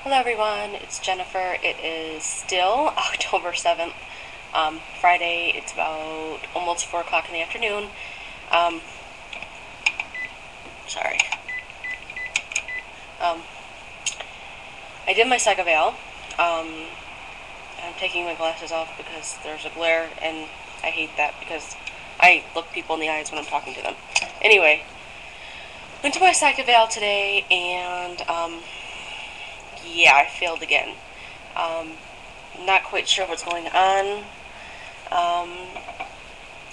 Hello everyone, it's Jennifer. It is still October 7th, Friday. It's about almost 4 o'clock in the afternoon. Um, sorry. Um, I did my Psych-Eval. I'm taking my glasses off because there's a glare and I hate that because I look people in the eyes when I'm talking to them. Anyway, went to my Psych-Eval today and yeah, I failed again. Um, not quite sure what's going on. Um,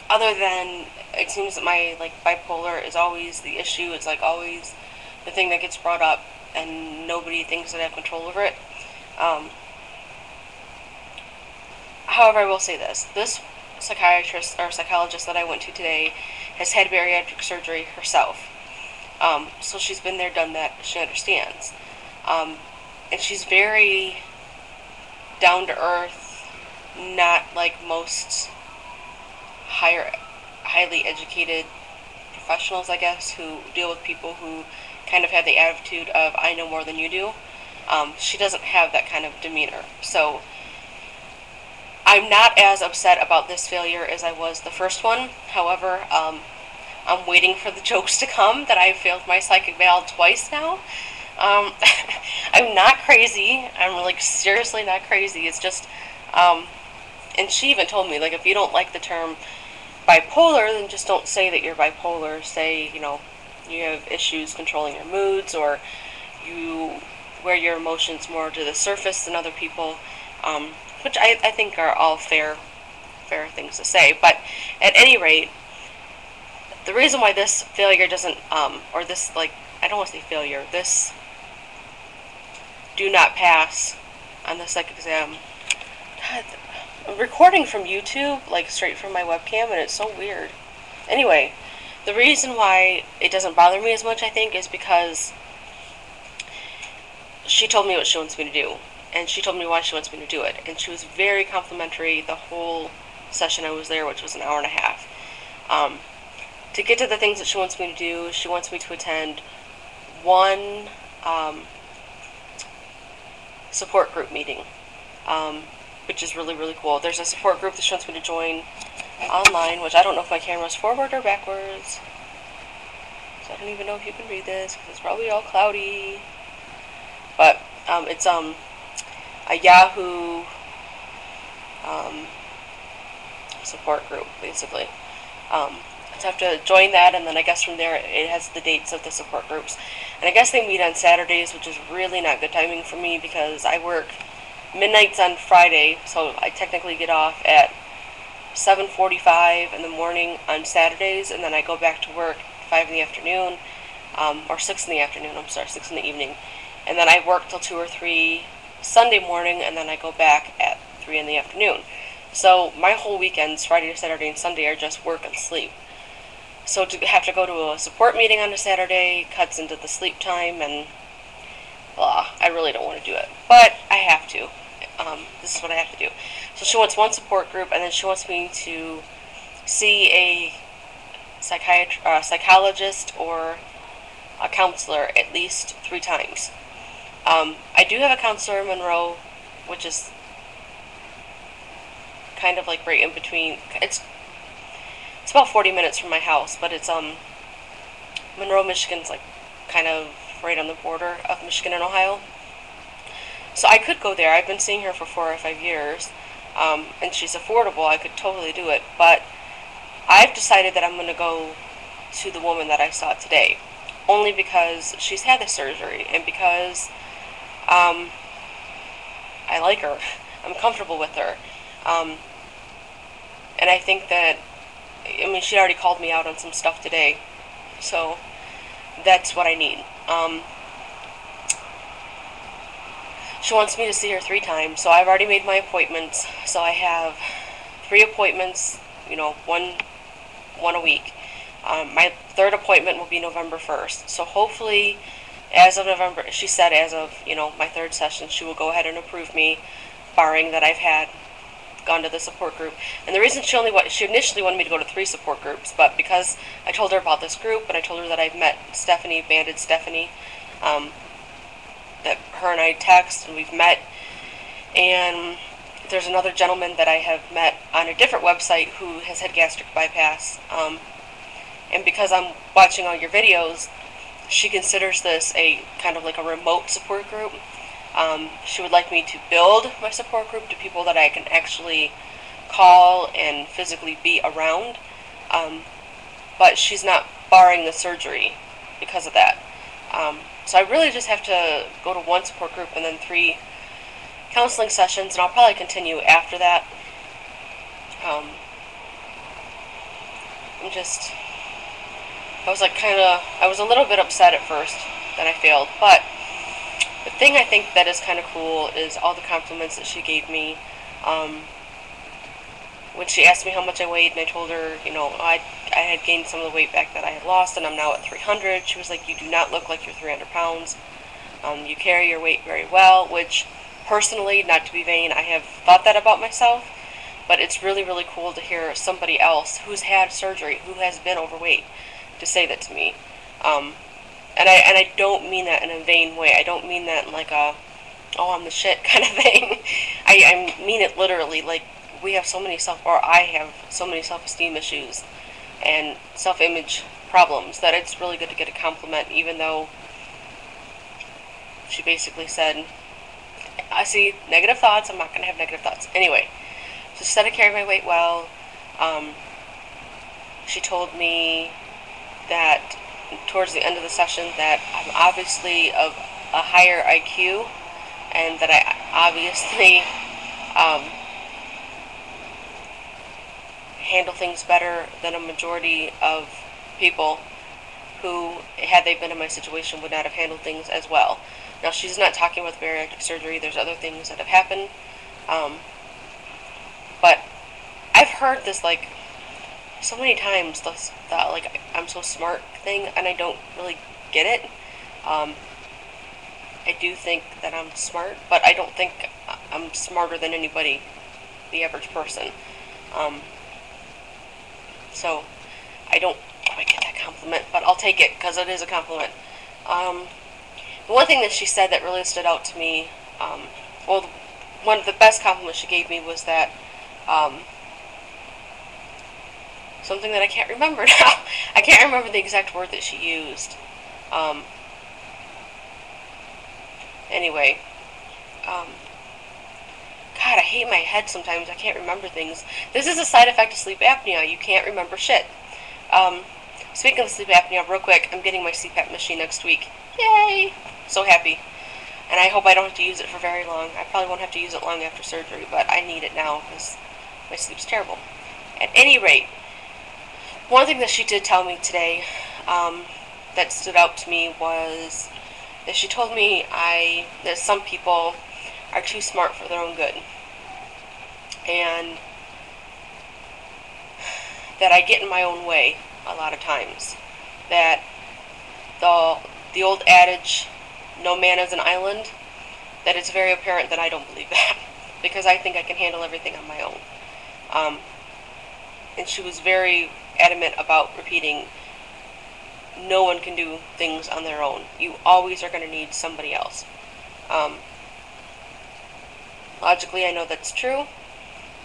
Other than it seems that my bipolar is always the issue. It's always the thing that gets brought up, and nobody thinks that I have control over it. Um, However, I will say this: this psychiatrist or psychologist that I went to today has had bariatric surgery herself. So she's been there, done that. She understands, um, and she's very down to earth, not like most highly educated professionals, I guess, who deal with people who kind of have the attitude of "I know more than you do." She doesn't have that kind of demeanor, so I'm not as upset about this failure as I was the first one. However, I'm waiting for the jokes to come that I failed my psychic eval twice now. Um, I'm not crazy. I'm seriously not crazy. It's just, and she even told me if you don't like the term bipolar, then just don't say that you're bipolar. Say, you have issues controlling your moods, or you wear your emotions more to the surface than other people, which I think are all fair things to say. But at any rate, the reason why this failure doesn't, or this, I don't want to say failure, this do not pass on the psych exam. God, I'm recording from YouTube, straight from my webcam, and it's so weird. Anyway, the reason why it doesn't bother me as much, I think, is because she told me what she wants me to do, and she told me why she wants me to do it, and she was very complimentary the whole session I was there, which was an hour and a half. To get to the things that she wants me to do, she wants me to attend one support group meeting, which is really, really cool. There's a support group that she wants me to join online, which I don't know if my camera's forward or backwards, so I don't even know if you can read this, because it's probably all cloudy. But it's a Yahoo support group, basically. So I have to join that, and then I guess from there it has the dates of the support groups. And I guess they meet on Saturdays, which is really not good timing for me because I work midnights on Friday, so I technically get off at 7:45 in the morning on Saturdays, and then I go back to work 5 in the afternoon, or 6 in the afternoon, 6 in the evening. And then I work till 2 or 3 Sunday morning, and then I go back at 3 in the afternoon. So my whole weekends, Friday, Saturday, and Sunday, are just work and sleep. So to have to go to a support meeting on a Saturday cuts into the sleep time, and blah, I really don't want to do it. But I have to. This is what I have to do. So she wants one support group, and then she wants me to see a psychologist or a counselor at least 3 times. I do have a counselor in Monroe, which is kind of right in between. It's about 40 minutes from my house, but it's Monroe, Michigan's kind of right on the border of Michigan and Ohio. So I could go there. I've been seeing her for 4 or 5 years, and she's affordable. I could totally do it, but I've decided that I'm going to go to the woman that I saw today, only because she's had the surgery, and because I like her. I'm comfortable with her. And I think that, she already called me out on some stuff today, so that's what I need. She wants me to see her 3 times, so I've already made my appointments. So I have 3 appointments, one a week. My 3rd appointment will be November 1st. So hopefully, as of November, she said as of, my 3rd session, she will go ahead and approve me, barring that I've gone to the support group. And the reason she initially wanted me to go to 3 support groups, but because I told her about this group, and I told her that I've met Stephanie, Banded Stephanie, that her and I text, and we've met. And there's another gentleman that I have met on a different website who has had gastric bypass. And because I'm watching all your videos, she considers this a kind of like a remote support group. She would like me to build my support group to people that I can actually call and physically be around. But she's not barring the surgery because of that. So I really just have to go to one support group and then 3 counseling sessions, and I'll probably continue after that. I was a little bit upset at first that I failed, but the thing I think that is kind of cool is all the compliments that she gave me. When she asked me how much I weighed, and I told her, I had gained some of the weight back that I had lost, and I'm now at 300. She was like, "You do not look like you're 300 pounds. You carry your weight very well," which, personally, not to be vain, I have thought that about myself, but it's really, really cool to hear somebody else who's had surgery, who has been overweight, to say that to me. And I don't mean that in a vain way. I don't mean that in like a, "oh, I'm the shit" kind of thing. I mean it literally. Like, I have so many self-esteem issues and self-image problems that it's really good to get a compliment, even though she basically said, "I see negative thoughts, I'm not going to have negative thoughts." Anyway, so she said I carry my weight well. She told me that towards the end of the session that I'm obviously of a higher IQ, and that I obviously handle things better than a majority of people who, had they been in my situation, would not have handled things as well. Now, she's not talking about bariatric surgery. There's other things that have happened. But I've heard this, like, so many times, that, like, I'm so smart thing, and I don't really get it. I do think that I'm smart, but I don't think I'm smarter than anybody, the average person. So I don't quite get that compliment, but I'll take it because it is a compliment. The one thing that she said that really stood out to me, one of the best compliments she gave me was that, something that I can't remember now. I can't remember the exact word that she used. Anyway, God, I hate my head sometimes. I can't remember things. This is a side effect of sleep apnea. You can't remember shit. Speaking of sleep apnea, real quick, I'm getting my CPAP machine next week. Yay! So happy. And I hope I don't have to use it for very long. I probably won't have to use it long after surgery, but I need it now because my sleep's terrible. At any rate, one thing that she did tell me today that stood out to me was that she told me that some people are too smart for their own good. And that I get in my own way a lot of times. That the old adage, "no man is an island," that it's very apparent that I don't believe that. Because I think I can handle everything on my own. And she was very adamant about repeating, no one can do things on their own. You always are going to need somebody else. Logically, I know that's true.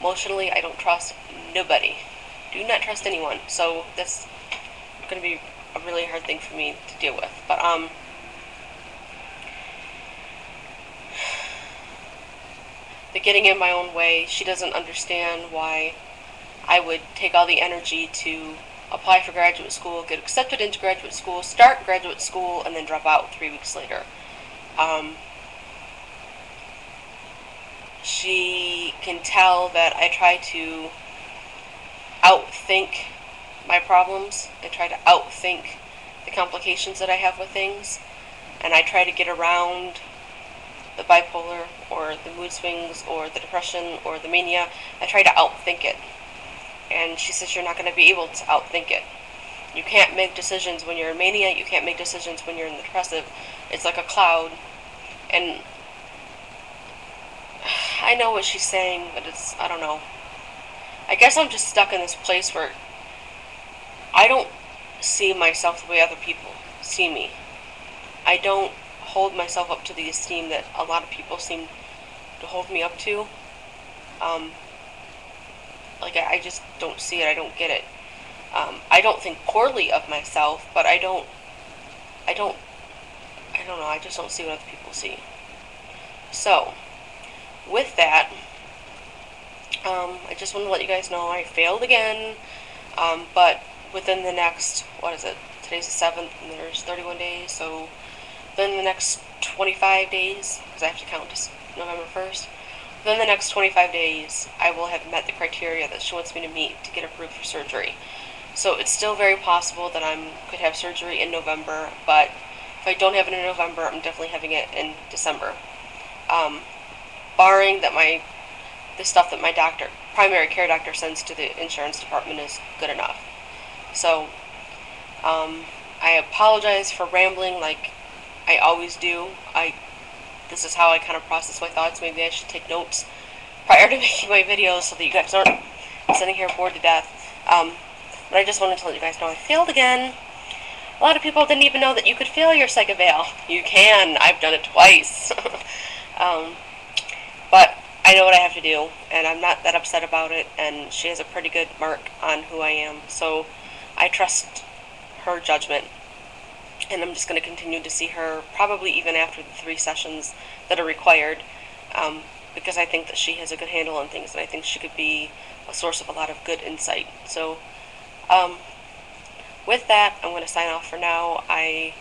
Emotionally, I don't trust nobody. Do not trust anyone. So that's going to be a really hard thing for me to deal with. But the getting in my own way, she doesn't understand why I would take all the energy to apply for graduate school, get accepted into graduate school, start graduate school, and then drop out 3 weeks later. She can tell that I try to outthink my problems. I try to outthink the complications that I have with things. And I try to get around the bipolar, or the mood swings, or the depression, or the mania. I try to outthink it. And she says you're not going to be able to outthink it. You can't make decisions when you're in mania. You can't make decisions when you're in the depressive. It's like a cloud. And I know what she's saying, but I don't know. I guess I'm just stuck in this place where I don't see myself the way other people see me. I don't hold myself up to the esteem that a lot of people seem to hold me up to. Um, like, I just don't see it. I don't get it. I don't think poorly of myself, but I don't, I don't know. I just don't see what other people see. So, with that, I just want to let you guys know I failed again. But within the next, what is it? Today's the 7th, and there's 31 days, so within the next 25 days, because I have to count to November 1st, within the next 25 days, I will have met the criteria that she wants me to meet to get approved for surgery. So it's still very possible that I could have surgery in November, but if I don't have it in November, I'm definitely having it in December. Barring that the stuff that my primary care doctor sends to the insurance department is good enough. So, I apologize for rambling like I always do. This is how I kind of process my thoughts. Maybe I should take notes prior to making my videos so that you guys aren't sitting here bored to death. But I just wanted to let you guys know I failed again. A lot of people didn't even know that you could fail your Psych Eval. You can. I've done it twice. But I know what I have to do, and I'm not that upset about it, and she has a pretty good mark on who I am, so I trust her judgment, and I'm just going to continue to see her probably even after the 3 sessions that are required, because I think that she has a good handle on things, and I think she could be a source of a lot of good insight. So, with that, I'm going to sign off for now. I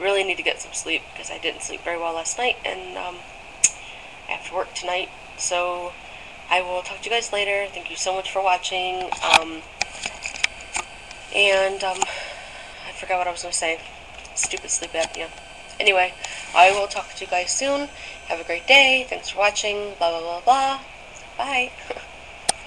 really need to get some sleep, because I didn't sleep very well last night, and I have to work tonight. So, I will talk to you guys later. Thank you so much for watching. I forgot what I was going to say. Stupid sleep apnea. Anyway, I will talk to you guys soon. Have a great day. Thanks for watching. Blah, blah, blah, blah. Bye.